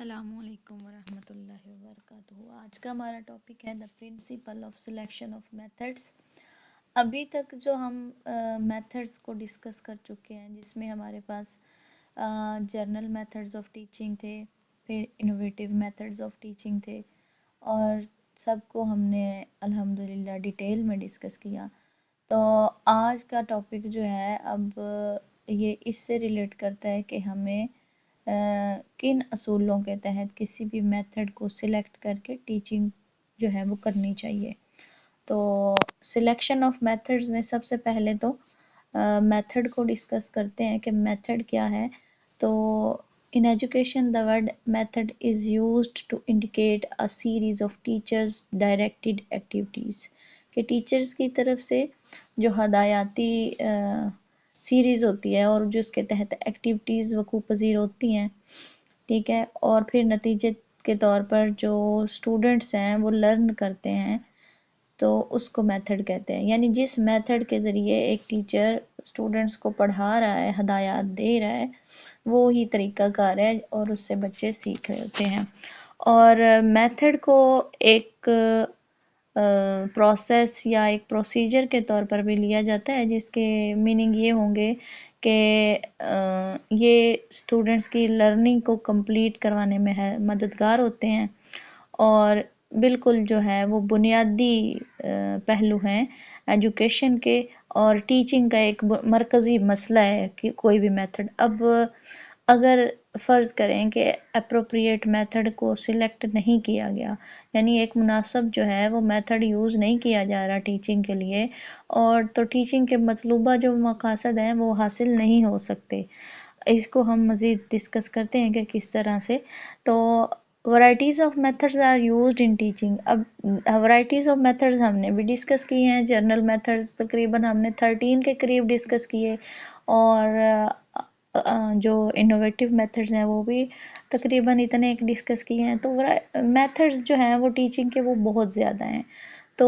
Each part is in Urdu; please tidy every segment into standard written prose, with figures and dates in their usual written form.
السلام علیکم ورحمۃ اللہ وبرکاتہ۔ آج کا ہمارا ٹاپک ہے the principle of selection of methods. ابھی تک جو ہم میتھڈس کو ڈسکس کر چکے ہیں، جس میں ہمارے پاس جرنل میتھڈز آف ٹیچنگ تھے، پھر انوویٹیو میتھڈز آف ٹیچنگ تھے، اور سب کو ہم نے الحمدللہ ڈیٹیل میں ڈسکس کیا۔ تو آج کا ٹاپک جو ہے اب یہ اس سے ریلیٹ کرتا ہے کہ ہمیں کن اصولوں کے تحت کسی بھی میتھڈ کو سلیکٹ کر کے ٹیچنگ جو ہے وہ کرنی چاہیے۔ تو سلیکشن آف میتھڈز میں سب سے پہلے تو میتھڈ کو ڈسکس کرتے ہیں کہ میتھڈ کیا ہے۔ تو in education the word method is used to indicate a series of teachers directed activities، کہ ٹیچرز کی طرف سے جو ہدایاتی سیریز ہوتی ہے اور جس کے تحت ایکٹیویٹیز وقوع پذیر ہوتی ہیں، ٹھیک ہے، اور پھر نتیجے کے طور پر جو اسٹوڈنٹس ہیں وہ لرن کرتے ہیں، تو اس کو میتھڈ کہتے ہیں۔ یعنی جس میتھڈ کے ذریعے ایک ٹیچر اسٹوڈنٹس کو پڑھا رہا ہے، ہدایات دے رہا ہے، وہی طریقہ کار ہے اور اس سے بچے سیکھ رہے ہوتے ہیں۔ اور میتھڈ کو ایک پروسیس یا ایک پروسیجر کے طور پر بھی لیا جاتا ہے، جس کے میننگ یہ ہوں گے کہ یہ اسٹوڈنٹس کی لرننگ کو کمپلیٹ کروانے میں مددگار ہوتے ہیں، اور بالکل جو ہے وہ بنیادی پہلو ہیں ایجوکیشن کے، اور ٹیچنگ کا ایک مرکزی مسئلہ ہے کہ کوئی بھی میتھڈ۔ اب اگر فرض کریں کہ اپروپریٹ میتھڈ کو سلیکٹ نہیں کیا گیا، یعنی ایک مناسب جو ہے وہ میتھڈ یوز نہیں کیا جا رہا ٹیچنگ کے لیے، اور تو ٹیچنگ کے مطلوبہ جو مقاصد ہیں وہ حاصل نہیں ہو سکتے۔ اس کو ہم مزید ڈسکس کرتے ہیں کہ کس طرح سے۔ تو varieties of methods are used in teaching. اب ورائٹیز آف میتھڈز ہم نے بھی ڈسکس کی ہیں۔ جرنل میتھڈز تقریباً ہم نے 13 کے قریب ڈسکس کیے، اور جو انوویٹیو میتھڈز ہیں وہ بھی تقریباً اتنے ایک ڈسکس کیے ہیں۔ تو میتھڈز جو ہیں وہ ٹیچنگ کے وہ بہت زیادہ ہیں۔ تو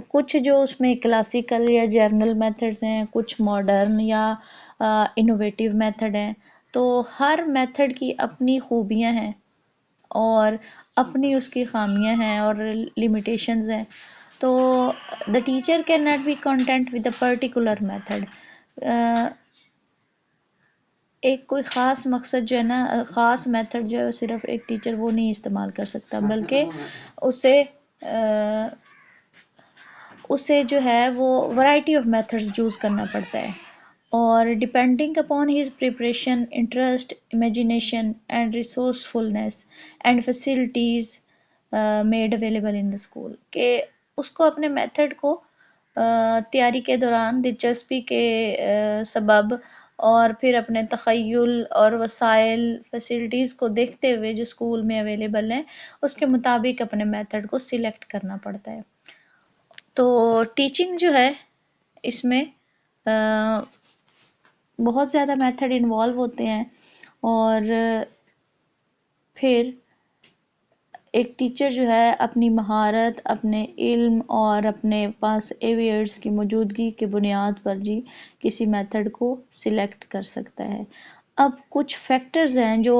کچھ جو اس میں کلاسیکل یا جرنل میتھڈز ہیں، کچھ ماڈرن یا انوویٹیو میتھڈ ہیں۔ تو ہر میتھڈ کی اپنی خوبیاں ہیں اور اپنی اس کی خامیاں ہیں اور لمیٹیشنز ہیں۔ تو the teacher cannot be content with a particular method۔ ایک کوئی خاص مقصد جو ہے نا، خاص میتھڈ جو ہے صرف ایک ٹیچر وہ نہیں استعمال کر سکتا، بلکہ اسے جو ہے وہ ورائٹی آف میتھڈز یوز کرنا پڑتا ہے، اور depending upon his preparation, interest, imagination and resourcefulness and facilities made available in the school, کہ اس کو اپنے میتھڈ کو تیاری کے دوران دلچسپی کے سبب، اور پھر اپنے تخیل اور وسائل فیسلٹیز کو دیکھتے ہوئے جو اسکول میں اویلیبل ہیں، اس کے مطابق اپنے میتھڈ کو سلیکٹ کرنا پڑتا ہے۔ تو ٹیچنگ جو ہے اس میں بہت زیادہ میتھڈ انوالو ہوتے ہیں، اور پھر ایک ٹیچر جو ہے اپنی مہارت، اپنے علم اور اپنے پاس ایویئرز کی موجودگی کی بنیاد پر کسی میتھڈ کو سلیکٹ کر سکتا ہے۔ اب کچھ فیکٹرز ہیں جو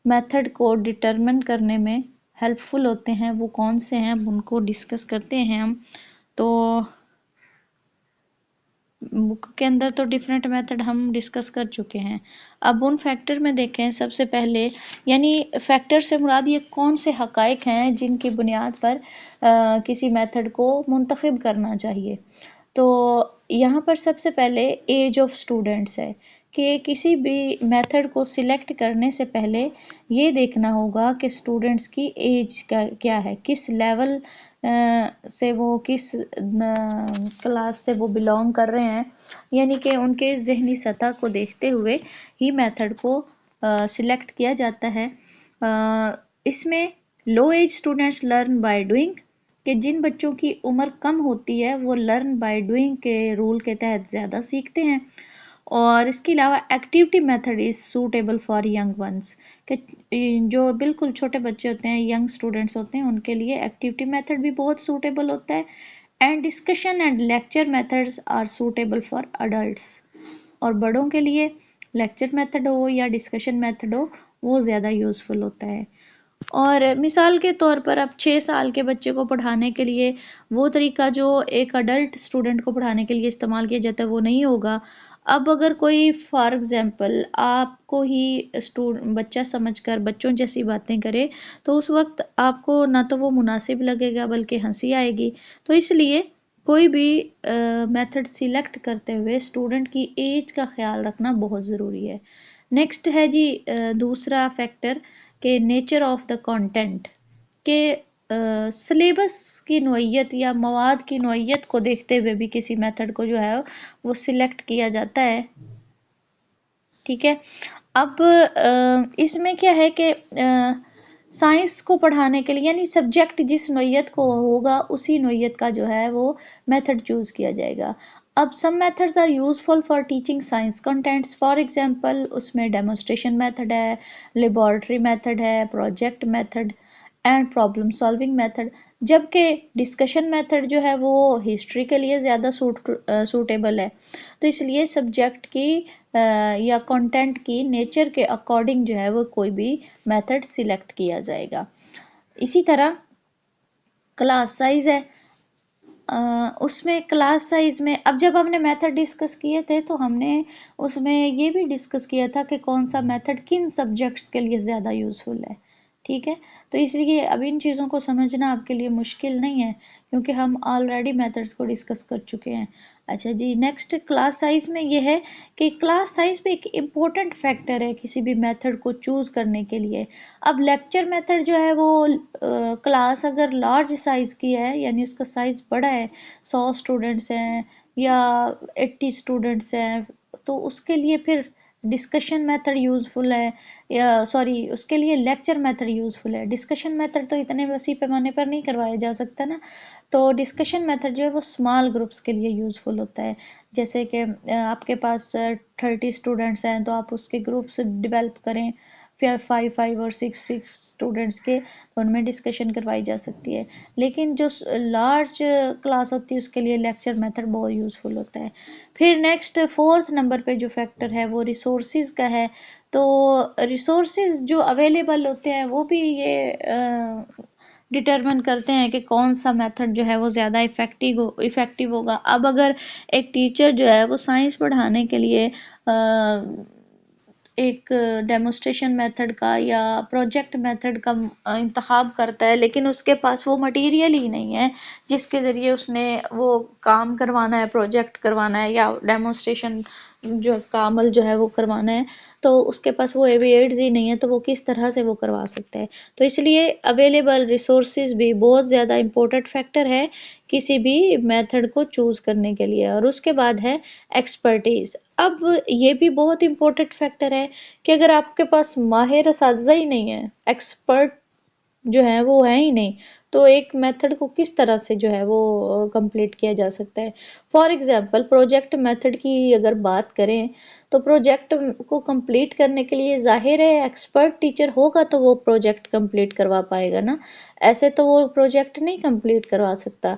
میتھڈ کو ڈٹرمن کرنے میں ہیلپ فل ہوتے ہیں، وہ کون سے ہیں ان کو ڈسکس کرتے ہیں ہم۔ تو بک کے اندر تو ڈیفرنٹ میتھڈ ہم ڈسکس کر چکے ہیں۔ اب ان فیکٹر میں دیکھیں، سب سے پہلے یعنی فیکٹر سے مراد یہ کون سے حقائق ہیں جن کی بنیاد پر کسی میتھڈ کو منتخب کرنا چاہیے۔ تو یہاں پر سب سے پہلے ایج آف اسٹوڈنٹس ہے، کہ کسی بھی میتھڈ کو سلیکٹ کرنے سے پہلے یہ دیکھنا ہوگا کہ اسٹوڈنٹس کی ایج کیا ہے، کس لیول سے وہ، کس کلاس سے وہ بلونگ کر رہے ہیں، یعنی کہ ان کے ذہنی سطح کو دیکھتے ہوئے ہی میتھڈ کو سلیکٹ کیا جاتا ہے۔ اس میں low age students learn by doing, کہ جن بچوں کی عمر کم ہوتی ہے وہ لرن بائی ڈوئنگ کے رول کے تحت زیادہ سیکھتے ہیں۔ اور اس کے علاوہ activity method is suitable for young ones, کہ جو بالکل چھوٹے بچے ہوتے ہیں، ینگ اسٹوڈنٹس ہوتے ہیں، ان کے لیے ایکٹیویٹی میتھڈ بھی بہت سوٹیبل ہوتا ہے۔ And discussion and lecture methods are suitable for adults, اور بڑوں کے لیے لیکچر میتھڈ ہو یا ڈسکشن میتھڈ ہو، وہ زیادہ یوزفل ہوتا ہے. اور مثال کے طور پر اب 6 سال کے بچے کو پڑھانے کے لیے وہ طریقہ جو ایک اڈلٹ اسٹوڈنٹ کو پڑھانے کے لیے استعمال کیا جاتا ہے وہ نہیں ہوگا. اب اگر کوئی فار ایگزامپل آپ کو ہی بچہ سمجھ کر بچوں جیسی باتیں کرے تو اس وقت آپ کو نہ تو وہ مناسب لگے گا بلکہ ہنسی آئے گی. تو اس لیے کوئی بھی میتھڈ سلیکٹ کرتے ہوئے اسٹوڈنٹ کی ایج کا خیال رکھنا بہت ضروری ہے. نیکسٹ ہے جی دوسرا فیکٹر کہ نیچر آف دا کانٹینٹ، کہ سلیبس کی نوعیت یا مواد کی نوعیت کو دیکھتے ہوئے بھی کسی میتھڈ کو جو ہے وہ سلیکٹ کیا جاتا ہے. ٹھیک ہے. اب اس میں کیا ہے کہ سائنس کو پڑھانے کے لیے یعنی سبجیکٹ جس نوعیت کو ہوگا اسی نوعیت کا جو ہے وہ میتھڈ چوز کیا جائے گا. اب some methods are useful for teaching science contents. For example اس میں ڈیمونسٹریشن میتھڈ ہے، لیبارٹری میتھڈ ہے، project method and problem solving method. جبکہ ڈسکشن میتھڈ جو ہے وہ ہسٹری کے لیے زیادہ سوٹیبل ہے. تو اس لیے سبجیکٹ کی یا کنٹینٹ کی نیچر کے اکارڈنگ جو ہے وہ کوئی بھی میتھڈ سلیکٹ کیا جائے گا. اسی طرح کلاس سائز ہے، اس میں کلاس سائز میں اب جب ہم نے میتھڈ ڈسکس کیے تھے تو ہم نے اس میں یہ بھی ڈسکس کیا تھا کہ کون سا میتھڈ کن سبجیکٹس کے لیے زیادہ یوزفل ہے. ٹھیک ہے. تو اس لیے اب ان چیزوں کو سمجھنا آپ کے لیے مشکل نہیں ہے کیونکہ ہم آلریڈی میتھڈس کو ڈسکس کر چکے ہیں. اچھا جی نیکسٹ کلاس سائز میں یہ ہے کہ کلاس سائز بھی ایک امپورٹنٹ فیکٹر ہے کسی بھی میتھڈ کو چوز کرنے کے لیے. اب لیکچر میتھڈ جو ہے وہ کلاس اگر لارج سائز کی ہے یعنی اس کا سائز بڑا ہے، 100 اسٹوڈنٹس ہیں یا 80 اسٹوڈنٹس ہیں، تو اس کے لیے پھر ڈسکشن میتھڈ یوزفل ہے یا اس کے لیے لیکچر میتھڈ یوزفل ہے. ڈسکشن میتھڈ تو اتنے وسیع پیمانے پر نہیں کروایا جا سکتا نا، تو ڈسکشن میتھڈ جو ہے وہ اسمال گروپس کے لیے یوزفل ہوتا ہے. جیسے کہ آپ کے پاس 30 اسٹوڈنٹس ہیں تو آپ اس کے گروپس ڈیولپ کریں 5 اور 6 اسٹوڈنٹس کے، تو ان میں ڈسکشن کروائی جا سکتی ہے. لیکن جو لارج کلاس ہوتی ہے اس کے لیے لیکچر میتھڈ بہت یوزفل ہوتا ہے. پھر نیکسٹ 4 نمبر پہ جو فیکٹر ہے وہ ریسورسز کا ہے. تو ریسورسز جو اویلیبل ہوتے ہیں وہ بھی یہ ڈٹرمن کرتے ہیں کہ کون سا میتھڈ جو ہے وہ زیادہ افیکٹو ہوگا. اب اگر ایک ٹیچر جو ہے وہ سائنس پڑھانے کے لیے ایک ڈیمونسٹریشن میتھڈ کا یا پروجیکٹ میتھڈ کا انتخاب کرتا ہے لیکن اس کے پاس وہ مٹیریل ہی نہیں ہے جس کے ذریعے اس نے وہ کام کروانا ہے، پروجیکٹ کروانا ہے یا ڈیمونسٹریشن جو کا عمل جو ہے وہ کروانا ہے، تو اس کے پاس وہ ایڈز ہی نہیں ہے تو وہ کس طرح سے وہ کروا سکتا ہے. تو اس لیے اویلیبل ریسورسز بھی بہت زیادہ امپورٹنٹ فیکٹر ہے کسی بھی میتھڈ کو چوز کرنے کے لیے. اور اس کے بعد ہے ایکسپرٹیز. اب یہ بھی بہت امپورٹنٹ فیکٹر ہے کہ اگر آپ کے پاس ماہر اساتذہ ہی نہیں ہے، ایکسپرٹ جو ہے وہ ہے ہی نہیں، تو ایک میتھڈ کو کس طرح سے جو ہے وہ کمپلیٹ کیا جا سکتا ہے. فار ایگزامپل پروجیکٹ میتھڈ کی اگر بات کریں تو پروجیکٹ کو کمپلیٹ کرنے کے لیے ظاہر ہے ایکسپرٹ ٹیچر ہوگا تو وہ پروجیکٹ کمپلیٹ کروا پائے گا نا، ایسے تو وہ پروجیکٹ نہیں کمپلیٹ کروا سکتا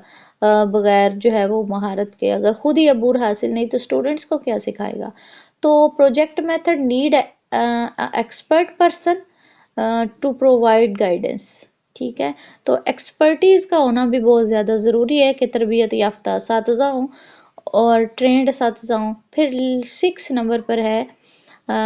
بغیر جو ہے وہ مہارت کے. اگر خود ہی عبور حاصل نہیں تو اسٹوڈنٹس کو کیا سکھائے گا. تو project method need expert person to provide guidance. ٹھیک ہے. تو ایکسپرٹیز کا ہونا بھی بہت زیادہ ضروری ہے کہ تربیت یافتہ اساتذہ ہوں اور ٹرینڈ اساتذہ ہوں. پھر 6 نمبر پر ہے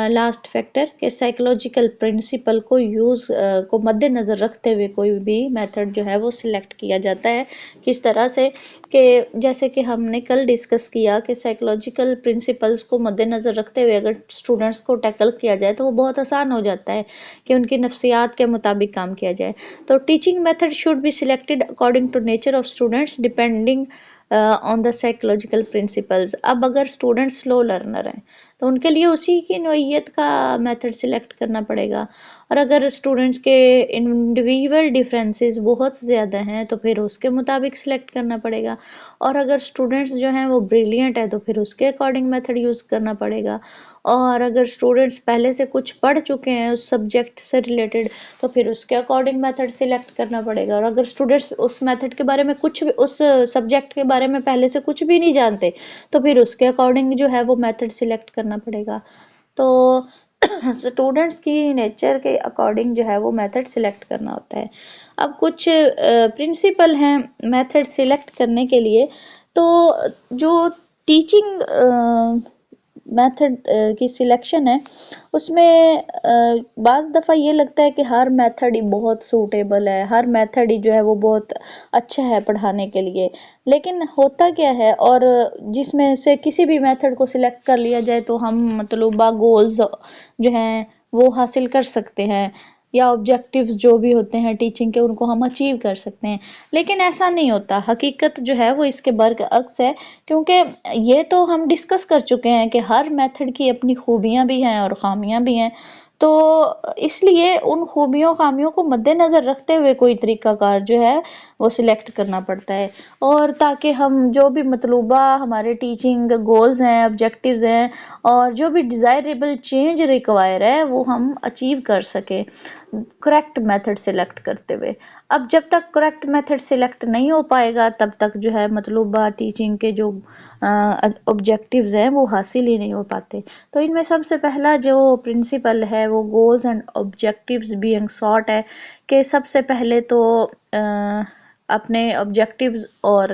لاسٹ فیکٹر کہ سائیکولوجیکل پرنسپل کو مد نظر رکھتے ہوئے کوئی بھی میتھڈ جو ہے وہ سلیکٹ کیا جاتا ہے. کس طرح سے کہ جیسے کہ ہم نے کل ڈسکس کیا کہ سائیکولوجیکل پرنسپلز کو مد نظر رکھتے ہوئے اگر اسٹوڈنٹس کو ٹیکل کیا جائے تو وہ بہت آسان ہو جاتا ہے کہ ان کی نفسیات کے مطابق کام کیا جائے. تو teaching method should be selected according to nature of students depending on the psychological principles. اب اگر اسٹوڈنٹس سلو لرنر ہیں تو ان کے لیے اسی کی نوعیت کا میتھڈ سلیکٹ کرنا پڑے گا، اور اگر اسٹوڈنٹس کے انڈیویجول ڈیفرنسز بہت زیادہ ہیں تو پھر اس کے مطابق سلیکٹ کرنا پڑے گا، اور اگر اسٹوڈنٹس جو ہیں وہ بریلینٹ ہے تو پھر اس کے اکارڈنگ میتھڈ یوز کرنا پڑے گا، اور اگر اسٹوڈنٹس پہلے سے کچھ پڑھ چکے ہیں اس سبجیکٹ سے ریلیٹڈ تو پھر اس کے اکارڈنگ میتھڈ سلیکٹ کرنا پڑے گا، اور اگر اسٹوڈنٹس اس میتھڈ کے بارے میں کچھ بھی اس سبجیکٹ کے بارے میں پہلے سے کچھ بھی نہیں جانتے تو پھر اس کے اکارڈنگ جو ہے وہ میتھڈ سلیکٹ کرنا پڑے گا. تو اسٹوڈنٹس کی نیچر کے اکارڈنگ جو ہے وہ میتھڈ سلیکٹ کرنا ہوتا ہے. اب کچھ پرنسپل ہیں میتھڈ سلیکٹ کرنے کے لیے. تو جو ٹیچنگ میتھڈ کی سلیکشن ہے اس میں بعض دفعہ یہ لگتا ہے کہ ہر میتھڈ ہی بہت سوٹیبل ہے، ہر میتھڈ ہی جو ہے وہ بہت اچھا ہے پڑھانے کے لیے. لیکن ہوتا کیا ہے، اور جس میں سے کسی بھی میتھڈ کو سلیکٹ کر لیا جائے تو ہم مطلوبہ گولز جو ہیں وہ حاصل کر سکتے ہیں، یا آبجیکٹیوز جو بھی ہوتے ہیں ٹیچنگ کے ان کو ہم اچیو کر سکتے ہیں. لیکن ایسا نہیں ہوتا، حقیقت جو ہے وہ اس کے برعکس ہے. کیونکہ یہ تو ہم ڈسکس کر چکے ہیں کہ ہر میتھڈ کی اپنی خوبیاں بھی ہیں اور خامیاں بھی ہیں. تو اس لیے ان خوبیوں خامیوں کو مد نظر رکھتے ہوئے کوئی طریقہ کار جو ہے وہ سلیکٹ کرنا پڑتا ہے، اور تاکہ ہم جو بھی مطلوبہ ہمارے ٹیچنگ گولز ہیں، آبجیکٹیوز ہیں، اور جو بھی ڈیزائریبل چینج ریکوائر ہے وہ ہم اچیو کر سکیں کریکٹ میتھڈ سلیکٹ کرتے ہوئے. اب جب تک کریکٹ میتھڈ سلیکٹ نہیں ہو پائے گا تب تک جو ہے مطلوبہ ٹیچنگ کے جو آبجیکٹیوز ہیں وہ حاصل ہی نہیں ہو پاتے. تو ان میں سب سے پہلا جو پرنسپل ہے وہ گولز اینڈ آبجیکٹیوز بینگ ساٹ ہے، کہ سب سے پہلے تو اپنے آبجیکٹیوز اور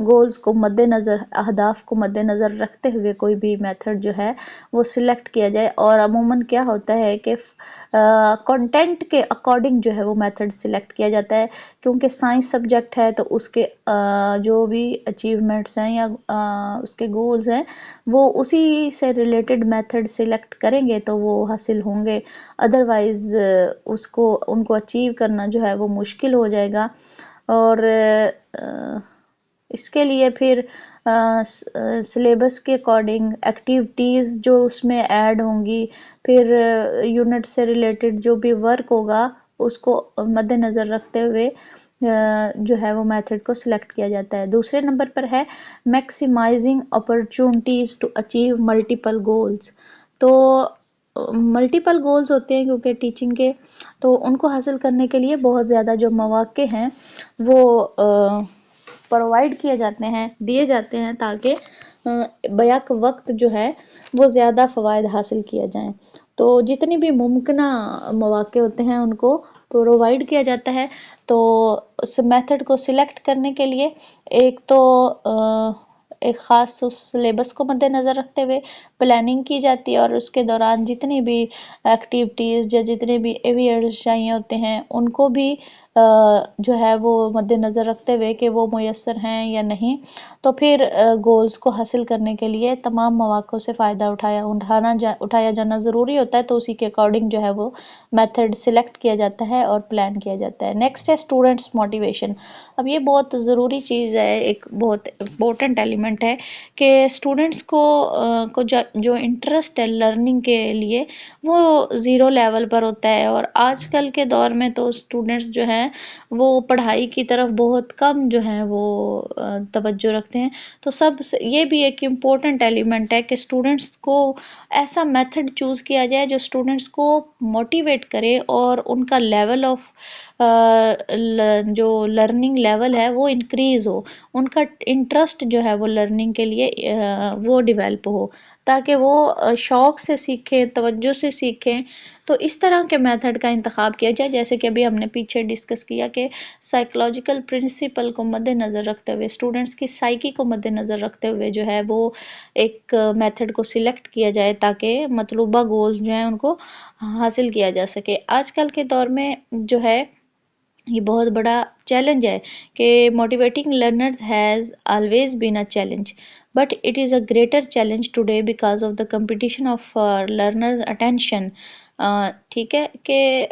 گولز کو مد نظر، اہداف کو مد نظر رکھتے ہوئے کوئی بھی میتھڈ جو ہے وہ سلیکٹ کیا جائے. اور عموماً کیا ہوتا ہے کہ کنٹینٹ کے اکارڈنگ جو ہے وہ میتھڈ سلیکٹ کیا جاتا ہے، کیونکہ سائنس سبجیکٹ ہے تو اس کے جو بھی اچیومنٹس ہیں یا اس کے گولز ہیں وہ اسی سے ریلیٹڈ میتھڈ سلیکٹ کریں گے تو وہ حاصل ہوں گے. ادروائز ان کو اچیو کرنا جو ہے وہ مشکل ہو جائے گا. اور اس کے لیے پھر سلیبس کے اکارڈنگ ایکٹیویٹیز جو اس میں ایڈ ہوں گی، پھر یونٹ سے ریلیٹڈ جو بھی ورک ہوگا اس کو مد نظر رکھتے ہوئے جو ہے وہ میتھڈ کو سلیکٹ کیا جاتا ہے. دوسرے نمبر پر ہے maximizing opportunities to achieve multiple goals. تو ملٹیپل گولز ہوتے ہیں کیونکہ ٹیچنگ کے، تو ان کو حاصل کرنے کے لیے بہت زیادہ جو مواقع ہیں وہ پرووائڈ کیے جاتے ہیں، دیے جاتے ہیں، تاکہ بیک وقت جو ہے وہ زیادہ فوائد حاصل کیا جائیں. تو جتنی بھی ممکنہ مواقع ہوتے ہیں ان کو پرووائڈ کیا جاتا ہے. تو اس میتھڈ کو سلیکٹ کرنے کے لیے ایک تو ایک خاص اس سلیبس کو مد نظر رکھتے ہوئے پلاننگ کی جاتی ہے، اور اس کے دوران جتنی بھی ایکٹیویٹیز یا جتنے بھی ایویئرز چاہیے ہوتے ہیں ان کو بھی جو ہے وہ مد نظر رکھتے ہوئے کہ وہ میسر ہیں یا نہیں. تو پھر گولز کو حاصل کرنے کے لیے تمام مواقع سے فائدہ اٹھایا جانا ضروری ہوتا ہے. تو اسی کے اکارڈنگ جو ہے وہ میتھڈ سلیکٹ کیا جاتا ہے اور پلان کیا جاتا ہے. نیکسٹ ہے اسٹوڈنٹس موٹیویشن. اب یہ بہت ضروری چیز ہے، ایک بہت امپورٹنٹ ایلیمنٹ ہے کہ اسٹوڈنٹس کو جو انٹرسٹ ہے لرننگ کے لیے وہ زیرو لیول پر ہوتا ہے. اور آج کل کے دور میں تو اسٹوڈنٹس جو ہیں وہ پڑھائی کی طرف بہت کم جو ہیں وہ توجہ رکھتے ہیں. تو یہ بھی ایک امپورٹنٹ ایلیمنٹ ہے کہ اسٹوڈنٹس کو ایسا میتھڈ چوز کیا جائے جو اسٹوڈنٹس کو موٹیویٹ کرے اور ان کا لیول آف جو لرننگ لیول ہے وہ انکریز ہو، ان کا انٹرسٹ جو ہے وہ لرننگ کے لیے وہ ڈیولپ ہو، تاکہ وہ شوق سے سیکھیں، توجہ سے سیکھیں. تو اس طرح کے میتھڈ کا انتخاب کیا جائے، جیسے کہ ابھی ہم نے پیچھے ڈسکس کیا کہ سائیکولوجیکل پرنسپل کو مد نظر رکھتے ہوئے، اسٹوڈنٹس کی سائیکی کو مد نظر رکھتے ہوئے جو ہے وہ ایک میتھڈ کو سلیکٹ کیا جائے تاکہ مطلوبہ گولز جو ہیں ان کو حاصل کیا جا سکے. آج کل کے دور میں جو ہے یہ بہت بڑا چیلنج ہے کہ motivating learners has always been a challenge, but it is a greater challenge today because of the competition of learners attention. ٹھیک ہے کہ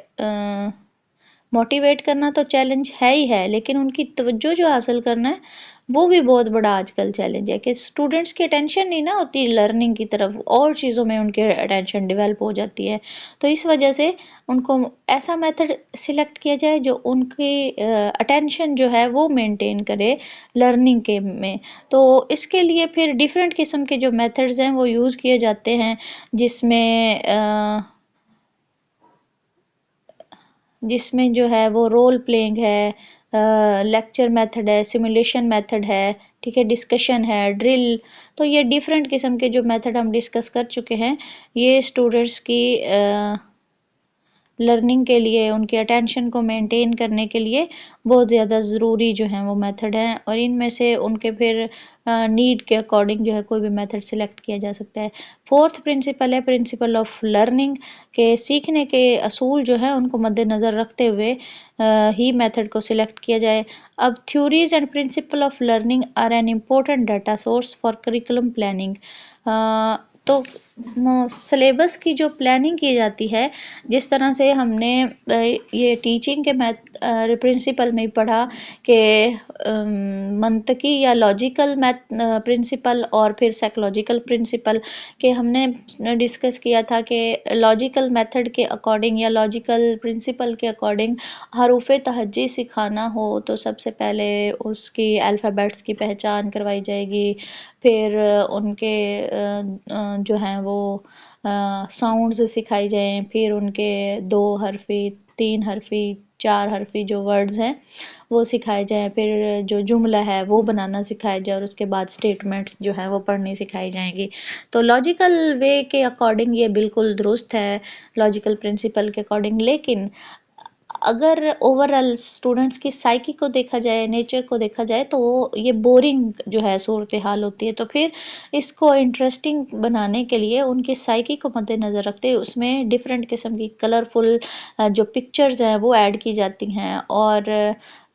موٹیویٹ کرنا تو چیلنج ہے ہی ہے، لیکن ان کی توجہ جو حاصل کرنا ہے وہ بھی بہت بڑا آج کل چیلنج ہے کہ اسٹوڈنٹس کی اٹینشن نہیں نہ ہوتی لرننگ کی طرف، اور چیزوں میں ان کے اٹینشن ڈیولپ ہو جاتی ہے. تو اس وجہ سے ان کو ایسا میتھڈ سلیکٹ کیا جائے جو ان کی اٹینشن جو ہے وہ مینٹین کرے لرننگ کے میں. تو اس کے لیے پھر ڈیفرنٹ قسم کے جو میتھڈز ہیں وہ یوز کیے جاتے ہیں، جس میں جو ہے وہ رول پلینگ ہے، لیکچر میتھڈ ہے، سیمولیشن میتھڈ ہے، ٹھیک ہے، ڈسکشن ہے، ڈرل. تو یہ ڈیفرنٹ قسم کے جو میتھڈ ہم ڈسکس کر چکے ہیں، یہ اسٹوڈنٹس کی لرننگ کے لیے، ان کے اٹینشن کو مینٹین کرنے کے لیے بہت زیادہ ضروری جو ہیں وہ میتھڈ ہیں، اور ان میں سے ان کے پھر نیڈ کے اکارڈنگ جو ہے کوئی بھی میتھڈ سلیکٹ کیا جا سکتا ہے. فورتھ پرنسپل ہے پرنسپل آف لرننگ، کہ سیکھنے کے اصول جو ہیں ان کو مد نظر رکھتے ہوئے ہی میتھڈ کو سلیکٹ کیا جائے. اب theories and principle of learning are an important data source for curriculum planning. تو سلیبس کی جو پلاننگ کی جاتی ہے، جس طرح سے ہم نے یہ ٹیچنگ کے پرنسپل میں پڑھا کہ منطقی یا لاجیکل پرنسپل اور پھر سائیکولوجیکل پرنسپل، کہ ہم نے ڈسکس کیا تھا کہ لاجیکل میتھڈ کے اکارڈنگ یا لاجیکل پرنسپل کے اکارڈنگ حروف تہجی سکھانا ہو تو سب سے پہلے اس کی الفابیٹس کی پہچان کروائی جائے گی، پھر ان کے جو ہیں وہ ساؤنڈز سکھائی جائیں، پھر ان کے 2 حرفی 3 حرفی 4 حرفی جو ورڈز ہیں وہ سکھائے جائیں، پھر جو جملہ ہے وہ بنانا سکھایا جائے، اور اس کے بعد سٹیٹمنٹس جو ہیں وہ پڑھنی سکھائی جائیں گی. تو لاجیکل وے کے اکارڈنگ یہ بالکل درست ہے، لاجیکل پرنسپل کے اکارڈنگ. لیکن اگر اوورال اسٹوڈنٹس کی سائیکی کو دیکھا جائے، نیچر کو دیکھا جائے، تو یہ بورنگ جو ہے صورتحال ہوتی ہے. تو پھر اس کو انٹرسٹنگ بنانے کے لیے ان کی سائیکی کو مد نظر رکھتے اس میں ڈفرینٹ قسم کی کلرفل جو پکچرز ہیں وہ ایڈ کی جاتی ہیں، اور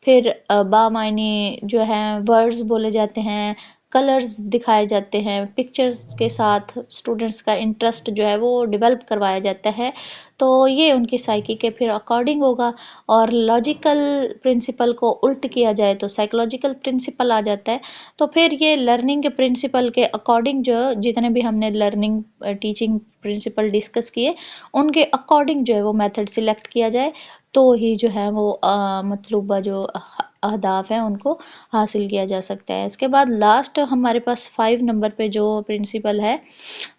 پھر بامعنی جو ہیں ورڈز بولے جاتے ہیں، کلرز دکھائے جاتے ہیں، پکچرز کے ساتھ اسٹوڈنٹس کا انٹرسٹ جو ہے وہ ڈیولپ کروایا جاتا ہے. تو یہ ان کی سائیکی کے پھر اکارڈنگ ہوگا. اور لاجیکل پرنسپل کو الٹ کیا جائے تو سائیکولوجیکل پرنسپل آ جاتا ہے. تو پھر یہ لرننگ کے پرنسپل کے اکارڈنگ جو جتنے بھی ہم نے لرننگ ٹیچنگ پرنسپل ڈسکس کیے، ان کے اکارڈنگ جو ہے وہ میتھڈ سلیکٹ کیا جائے تو ہی جو ہے وہ مطلوبہ جو اہداف ہیں ان کو حاصل کیا جا سکتا ہے. اس کے بعد لاسٹ ہمارے پاس 5 نمبر پہ جو پرنسپل ہے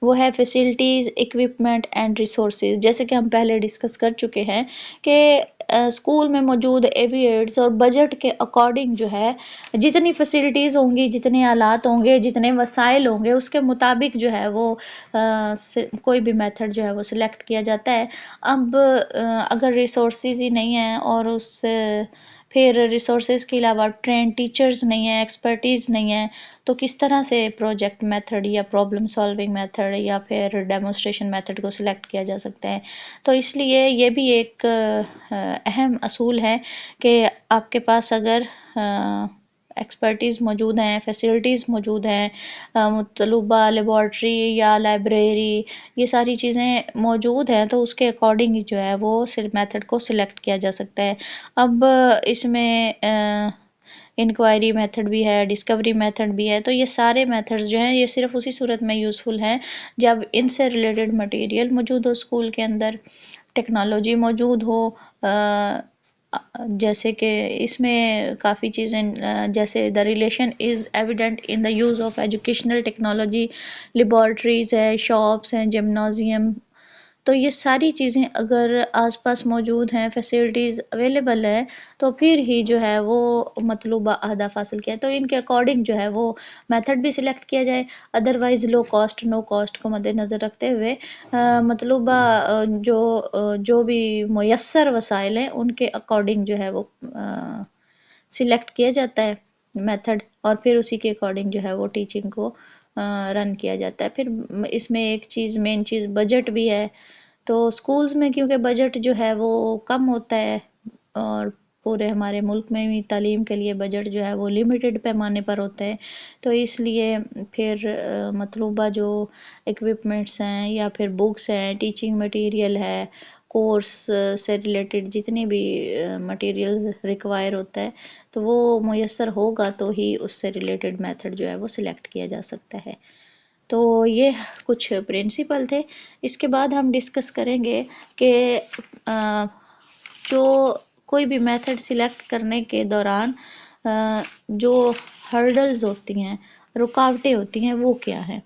وہ ہے فیسلٹیز، اکوپمنٹ اینڈ ریسورسز. جیسے کہ ہم پہلے ڈسکس کر چکے ہیں کہ اسکول میں موجود ایویئرز اور بجٹ کے اکارڈنگ جو ہے جتنی فیسلٹیز ہوں گی، جتنے آلات ہوں گے، جتنے وسائل ہوں گے، اس کے مطابق جو ہے وہ کوئی بھی میتھڈ جو ہے وہ سلیکٹ کیا جاتا ہے. اب اگر ریسورسز ہی نہیں ہیں اور اس پھر ریسورسز کے علاوہ ٹرین ٹیچرز نہیں ہیں، ایکسپرٹیز نہیں ہے، تو کس طرح سے پروجیکٹ میتھڈ یا پرابلم سالونگ میتھڈ یا پھر ڈیمونسٹریشن میتھڈ کو سلیکٹ کیا جا سکتا ہے. تو اس لیے یہ بھی ایک اہم اصول ہے کہ آپ کے پاس اگر ایکسپرٹیز موجود ہیں، فیسلٹیز موجود ہیں، مطلوبہ لیبارٹری یا لائبریری، یہ ساری چیزیں موجود ہیں، تو اس کے اکارڈنگ جو ہے وہ میتھڈ کو سلیکٹ کیا جا سکتا ہے. اب اس میں انکوائری میتھڈ بھی ہے، ڈسکوری میتھڈ بھی ہے. تو یہ سارے میتھڈز جو ہیں یہ صرف اسی صورت میں یوزفل ہیں جب ان سے ریلیٹڈ مٹیریل موجود ہو اسکول کے اندر، ٹیکنالوجی موجود ہو. جیسے کہ اس میں کافی چیزیں جیسے the relation is evident in the use of educational technology، laboratories ہے، شاپس ہیں، جمنازیم. تو یہ ساری چیزیں اگر آس پاس موجود ہیں، فیسلٹیز اویلیبل ہے، تو پھر ہی جو ہے وہ مطلوبہ اہداف حاصل کیا. تو ان کے اکارڈنگ جو ہے وہ میتھڈ بھی سلیکٹ کیا جائے. ادروائز لو کاسٹ نو کاسٹ کو مد نظر رکھتے ہوئے مطلوبہ جو بھی میسر وسائل ہیں ان کے اکارڈنگ جو ہے وہ سلیکٹ کیا جاتا ہے میتھڈ، اور پھر اسی کے اکارڈنگ جو ہے وہ ٹیچنگ کو رن کیا جاتا ہے. پھر اس میں ایک چیز مین چیز بجٹ بھی ہے. تو اسکولز میں کیونکہ بجٹ جو ہے وہ کم ہوتا ہے، اور پورے ہمارے ملک میں بھی تعلیم کے لیے بجٹ جو ہے وہ لمیٹڈ پیمانے پر ہوتا ہے، تو اس لیے پھر مطلوبہ جو اکوپمنٹس ہیں یا پھر بکس ہیں، ٹیچنگ مٹیریل ہے، کورس سے ریلیٹڈ جتنے بھی مٹیریل ریکوائر ہوتا ہے، تو وہ میسر ہوگا تو ہی اس سے ریلیٹڈ میتھڈ جو ہے وہ سلیکٹ کیا جا سکتا ہے. تو یہ کچھ پرنسپل تھے. اس کے بعد ہم ڈسکس کریں گے کہ جو کوئی بھی میتھڈ سلیکٹ کرنے کے دوران جو ہرڈلز ہوتی ہیں، رکاوٹیں ہوتی ہیں، وہ کیا ہیں.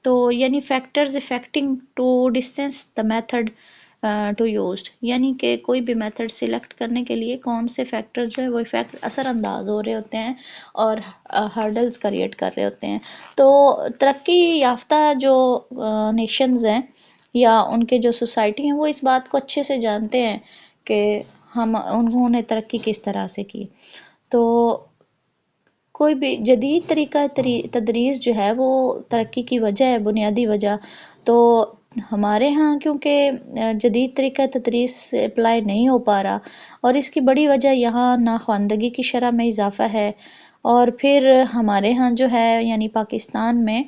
تو یعنی factors affecting to distance the method to used, یعنی کہ کوئی بھی میتھڈ سلیکٹ کرنے کے لیے کون سے فیکٹر جو ہے وہ افیکٹ اثر انداز ہو رہے ہوتے ہیں اور ہرڈلز کریٹ کر رہے ہوتے ہیں۔ تو ترقی یافتہ جو نیشنز ہیں یا ان کے جو سوسائٹی ہیں وہ اس بات کو اچھے سے جانتے ہیں کہ انہوں نے ترقی کس طرح سے کی۔ تو کوئی بھی جدید طریقہ تدریس جو ہے وہ ترقی کی وجہ ہے، بنیادی وجہ۔ تو ہمارے ہاں کیونکہ جدید طریقہ تدریس اپلائی نہیں ہو پا رہا، اور اس کی بڑی وجہ یہاں ناخواندگی کی شرح میں اضافہ ہے، اور پھر ہمارے ہاں جو ہے یعنی پاکستان میں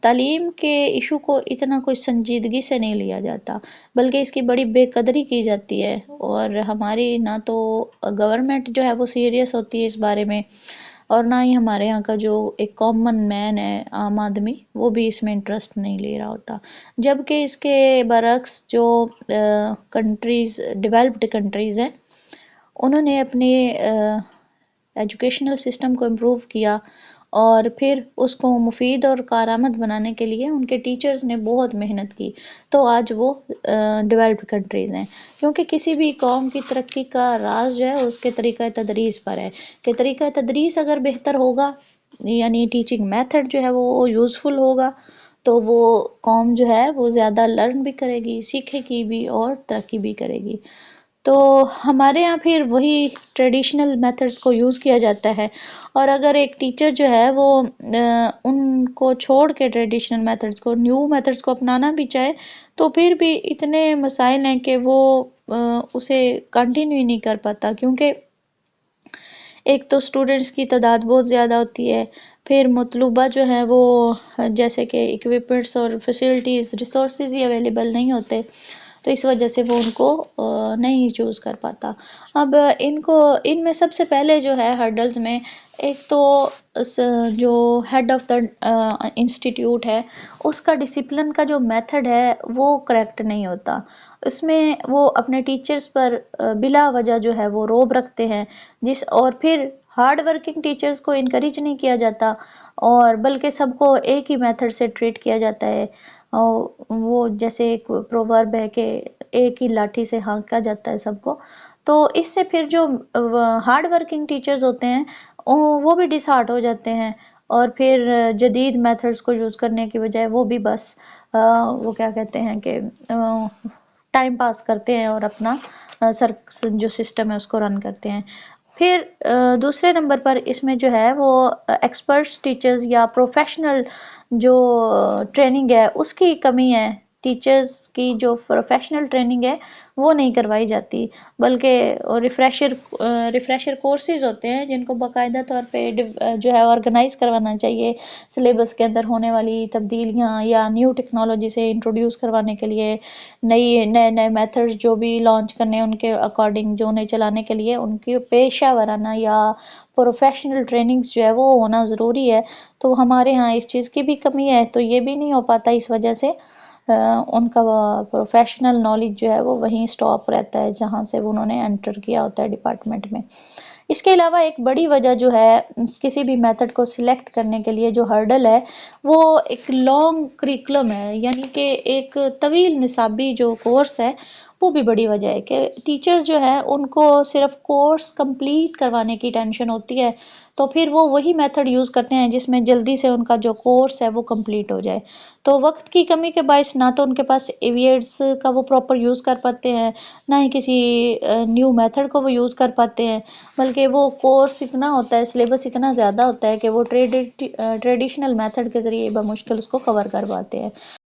تعلیم کے ایشو کو اتنا کوئی سنجیدگی سے نہیں لیا جاتا، بلکہ اس کی بڑی بے قدری کی جاتی ہے، اور ہماری نہ تو گورنمنٹ جو ہے وہ سیریس ہوتی ہے اس بارے میں، اور نہ ہی ہمارے یہاں کا جو ایک کامن مین ہے، عام آدمی، وہ بھی اس میں انٹرسٹ نہیں لے رہا ہوتا۔ جبکہ اس کے برعکس جو کنٹریز، ڈیولپڈ کنٹریز ہیں، انہوں نے اپنے ایجوکیشنل سسٹم کو امپروو کیا، اور پھر اس کو مفید اور کارآمد بنانے کے لیے ان کے ٹیچرز نے بہت محنت کی، تو آج وہ ڈیولپڈ کنٹریز ہیں۔ کیونکہ کسی بھی قوم کی ترقی کا راز جو ہے اس کے طریقہ تدریس پر ہے، کہ طریقہ تدریس اگر بہتر ہوگا، یعنی ٹیچنگ میتھڈ جو ہے وہ یوزفل ہوگا، تو وہ قوم جو ہے وہ زیادہ لرن بھی کرے گی، سیکھے گی بھی، اور ترقی بھی کرے گی۔ تو ہمارے یہاں پھر وہی ٹریڈیشنل میتھڈز کو یوز کیا جاتا ہے، اور اگر ایک ٹیچر جو ہے وہ ان کو چھوڑ کے ٹریڈیشنل میتھڈز کو، نیو میتھڈز کو اپنانا بھی چاہے، تو پھر بھی اتنے مسائل ہیں کہ وہ اسے کنٹینیو ہی نہیں کر پاتا، کیونکہ ایک تو اسٹوڈنٹس کی تعداد بہت زیادہ ہوتی ہے، پھر مطلوبہ جو ہے وہ جیسے کہ اکوپمنٹس اور فیسلٹیز، ریسورسز ہی اویلیبل نہیں ہوتے، تو اس وجہ سے وہ ان کو نہیں چوز کر پاتا۔ اب ان میں سب سے پہلے جو ہے ہرڈلز میں، ایک تو جو ہیڈ آف دا انسٹیٹیوٹ ہے، اس کا ڈسپلن کا جو میتھڈ ہے وہ کریکٹ نہیں ہوتا۔ اس میں وہ اپنے ٹیچرز پر بلا وجہ جو ہے وہ روب رکھتے ہیں، اور پھر ہارڈ ورکنگ ٹیچرز کو انکریج نہیں کیا جاتا، اور بلکہ سب کو ایک ہی میتھڈ سے ٹریٹ کیا جاتا ہے۔ وہ جیسے ایک پروورب ہے کہ ایک ہی لاٹھی سے ہانکا جاتا ہے سب کو، تو اس سے پھر جو ہارڈ ورکنگ ٹیچرز ہوتے ہیں وہ بھی ڈس ہارٹ ہو جاتے ہیں، اور پھر جدید میتھڈز کو یوز کرنے کی بجائے وہ بھی بس وہ کیا کہتے ہیں کہ ٹائم پاس کرتے ہیں اور اپنا جو سسٹم ہے اس کو رن کرتے ہیں۔ پھر دوسرے نمبر پر اس میں جو ہے وہ ایکسپرٹس ٹیچرز یا پروفیشنل جو ٹریننگ ہے اس کی کمی ہے، ٹیچرز کی جو پروفیشنل ٹریننگ ہے وہ نہیں کروائی جاتی، بلکہ ریفریشر کورسز ہوتے ہیں جن کو باقاعدہ طور پہ جو ہے آرگنائز کروانا چاہیے، سلیبس کے اندر ہونے والی تبدیلیاں یا نیو ٹیکنالوجی سے انٹروڈیوس کروانے کے لیے، نئے میتھڈز جو بھی لانچ کرنے ان کے اکارڈنگ جو انہیں چلانے کے لیے ان کی پیشہ ورانہ یا پروفیشنل ٹریننگز جو ہے وہ ہونا ضروری ہے۔ تو ہمارے ہاں اس چیز کی بھی کمی ہے، تو یہ بھی نہیں ہو پاتا، اس وجہ سے ان کا پروفیشنل نالج جو ہے وہ وہیں سٹاپ رہتا ہے جہاں سے انہوں نے انٹر کیا ہوتا ہے ڈپارٹمنٹ میں۔ اس کے علاوہ ایک بڑی وجہ جو ہے کسی بھی میتھڈ کو سلیکٹ کرنے کے لیے جو ہرڈل ہے وہ ایک لانگ کریکولم ہے، یعنی کہ ایک طویل نصابی جو کورس ہے، وہ بھی بڑی وجہ ہے کہ ٹیچرز جو ہیں ان کو صرف کورس کمپلیٹ کروانے کی ٹینشن ہوتی ہے، تو پھر وہ وہی میتھڈ یوز کرتے ہیں جس میں جلدی سے ان کا جو کورس ہے وہ کمپلیٹ ہو جائے۔ تو وقت کی کمی کے باعث نہ تو ان کے پاس ایویڈز کا وہ پراپر یوز کر پاتے ہیں، نہ ہی کسی نیو میتھڈ کو وہ یوز کر پاتے ہیں، بلکہ وہ کورس اتنا ہوتا ہے، سلیبس اتنا زیادہ ہوتا ہے کہ وہ ٹریڈیشنل میتھڈ کے ذریعے بمشکل اس کو کور کر پاتے ہیں۔